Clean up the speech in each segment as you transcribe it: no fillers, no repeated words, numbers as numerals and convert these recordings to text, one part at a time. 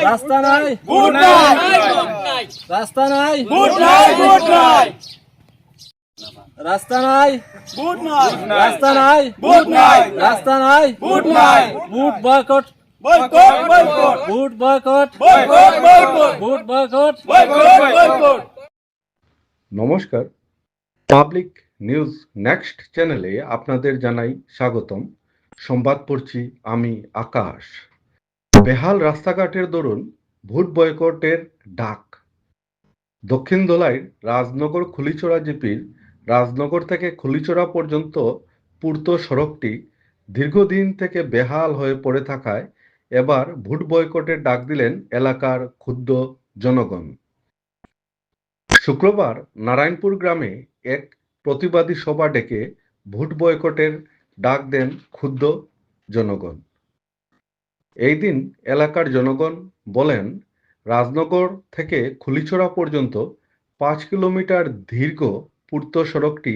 রাস্তা নাই ভোট নাই, রাস্তা নাই ভোট নাই, রাস্তা নাই ভোট নাই, রাস্তা নাই ভোট নাই, রাস্তা নাই ভোট নাই, vote boycott vote boycott vote boycott. নমস্কার, পাবলিক নিউজ নেক্সট চ্যানেলে আপনাদের জানাই স্বাগতম। সংবাদ পড়ছি আমি আকাশ। বেহাল রাস্তাঘাটের দরুন ভোট বয়কটের ডাক। দক্ষিণ ধলাইর রাজনগর খুলিচড়া জিপির রাজনগর থেকে খুলিচড়া পর্যন্ত পূর্ত সড়কটি দীর্ঘদিন থেকে বেহাল হয়ে পড়ে থাকায় এবার ভোট বয়কটের ডাক দিলেন এলাকার ক্ষুব্ধ জনগণ। শুক্রবার নারায়ণপুর গ্রামে এক প্রতিবাদী সভা ডেকে ভোট বয়কটের ডাক দেন ক্ষুব্ধ জনগণ। এই দিন এলাকার জনগণ বলেন, রাজনগর থেকে খুলিছড়া পর্যন্ত 5 কিলোমিটার দীর্ঘ পূর্ত সড়কটি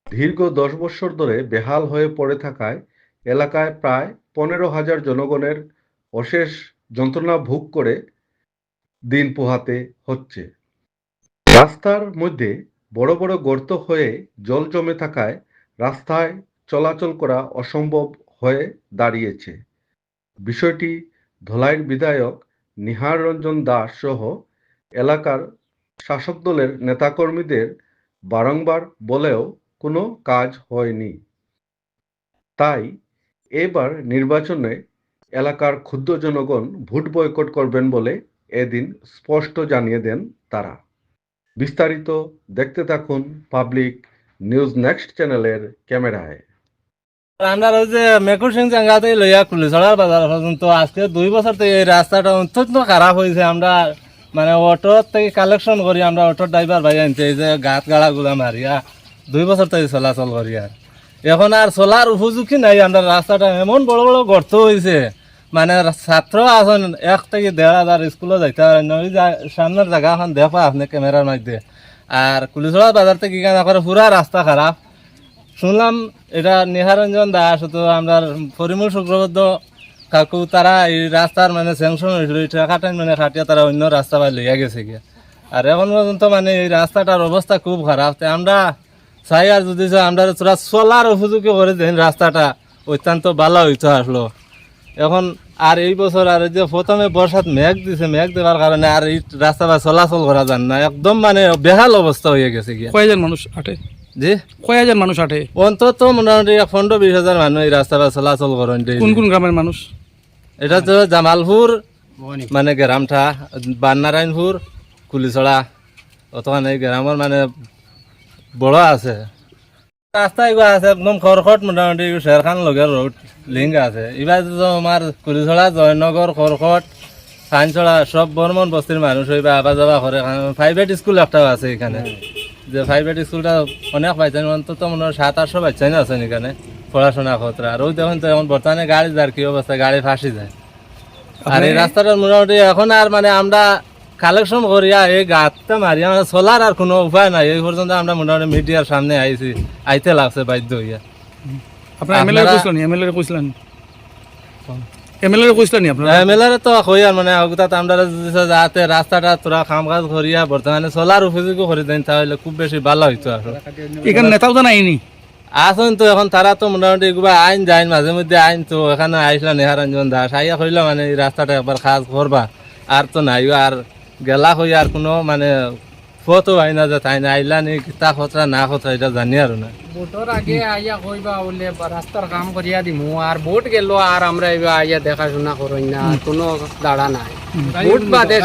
দীর্ঘ 10 বছর ধরে বেহাল হয়ে পড়ে থাকায় এলাকায় প্রায় 15,000 জনগণের অশেষ যন্ত্রণা ভোগ করে দিন পোহাতে হচ্ছে। রাস্তার মধ্যে বড় বড় গর্ত হয়ে জল জমে থাকায় রাস্তায় চলাচল করা অসম্ভব হয়ে দাঁড়িয়েছে। বিষয়টি ধলাইয়ের বিধায়ক নিহার রঞ্জন দাস সহ এলাকার শাসক দলের নেতাকর্মীদের বারংবার বলেও কোনো কাজ হয়নি। তাই এবার নির্বাচনে এলাকার ক্ষুব্ধ জনগণ ভোট বয়কট করবেন বলে এদিন স্পষ্ট জানিয়ে দেন তারা। বিস্তারিত দেখতে থাকুন পাবলিক নিউজ নেক্সট চ্যানেলের ক্যামেরায়। আমরা ওই যে মেকুর সিং জাঙ্গাতে লইয়া কুলিছড়ার বাজার পর্যন্ত আজকে 2 বছর থেকে এই রাস্তাটা অত্যন্ত খারাপ হয়েছে। আমরা মানে অটো থেকে কালেকশন করি, আমরা অটোর ড্রাইভার ভাই আনতে এই যে গাত গাড়াগুলা মারিয়া 2 বছর থেকে চলাচল করি। আর এখন আর চলার উপযোগী নাই। আমরা রাস্তাটা এমন বড় বড় গর্ত হয়েছে, মানে ছাত্র আছেন 1 থেকে 1,500 স্কুলে যাইতে পারেন না। ওই সামনের জায়গা এখন দেখো আপনি ক্যামেরার মধ্যে। আর কুলিছড়া বাজার থেকে কেনা করে পুরা রাস্তা খারাপ। শুনলাম এটা নিহারঞ্জন দাস তো আমরা পরিমল শুক্রবদ্ধ কাকু তারা এই রাস্তার মানে স্যাংশন হয়েছিল, এই টাকাটা মানে খাটিয়া তারা অন্য রাস্তা পাই লইয়া গেছে গিয়া। আর এখন পর্যন্ত মানে এই রাস্তাটার অবস্থা খুব খারাপ। তাই আমরা চাই আর যদি আমরা তোরা চলার উপযোগী করে দেন রাস্তাটা অত্যন্ত ভালো হইতে আসলো। এখন আর এই বছর আর যে প্রথমে বর্ষাত মেঘ দিছে, মেঘ দেওয়ার কারণে আর এই রাস্তা বা চলাচল করা যান না, একদম মানে বেহাল অবস্থা হয়ে গেছে গিয়া। কয়জন মানুষ আটে? জি, কয়জন মানুষ আটে? অন্তত মোটামুটি 15-20,000 মানুষ এই রাস্তা চলাচল করেন। কোন কোন গ্রামের মানুষ? এটা তো জামালপুর মানে গ্রামটা, বাননারায়ণপুর, কুলিছড়া অতখানি এই গ্রামের মানে বড় আছে। রাস্তা এগুলো আছে একদম খরখট, মোটামুটি শেরখান লগের রোড লিঙ্ক আছে। এবার তো আমার কুলিছড়া, জয়নগর, খরখট, খানছড়া সব বর্মন বস্তির মানুষ হইবা আবা যাবা করে। প্রাইভেট স্কুল একটাও আছে এখানে, যে প্রাইভেট স্কুলটা অনেক বাচ্চা, অন্তত মনে হয় 700-800 বাচ্চাই আছেন এখানে পড়াশোনা ক্ষেত্রে। আর ওই দেখুন তো এখন বর্তমানে গাড়ি যার কি অবস্থা, গাড়ি ফাঁসি যায়। আর এই রাস্তাটা মোটামুটি এখন আর মানে আমরা কালেকশন করিয়া এই গাতটা মারিয়া মানে চলার আর কোনো উপায় নাই। এই পর্যন্ত আমরা মোটামুটি মিডিয়ার সামনে আইতে লাগছে বাধ্য হইয়া। আপনার এমএলএ কইছিলেন? এমএলএ কইছিলেন? এমএলএ কইছিলেন আপনারা? এমএলএ তো কই আর মানে অগতাত আমরা যাতে রাস্তাটা তোরা কাম কাজ করিয়া বর্তমানে চলার উপযোগী করে দেন তাহলে খুব বেশি ভালো হইতো। আর এখানে নেতাও তো নাইনি আসুন তো এখন তারা তো মোটামুটি এগুলো আইন যায় মাঝে মধ্যে আইন। তো এখানে আইসলা নিহারঞ্জন দাস আইয়া কইল মানে এই রাস্তাটা একবার কাজ করবা, আর তো নাই। আর গেলা হই আর কোনো মানে ফটো হয় না যে তাই না আইলা নি কিতা খতরা না খতরা এটা জানি আর না। ভোটর আগে আইয়া কইবা বলে রাস্তার কাম করিয়া দিমু, আর ভোট গেল আর আমরা এবার আইয়া দেখাশোনা করই না, কোনো দাঁড়া নাই। ভোট বাদে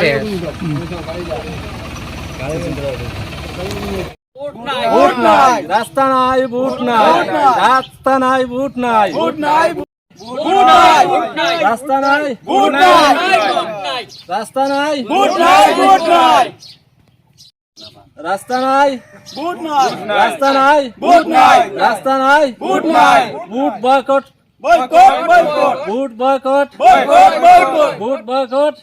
ভোট নাই, রাস্তা নাই, ভোট নাই, রাস্তা নাই, ভোট নাই, রাস্তা নাই, রাস্তা নাই, রাস্তা নাই, রাস্তা নাই, রাস্তা নাই, vote boycott, vote boycott, vote boycott.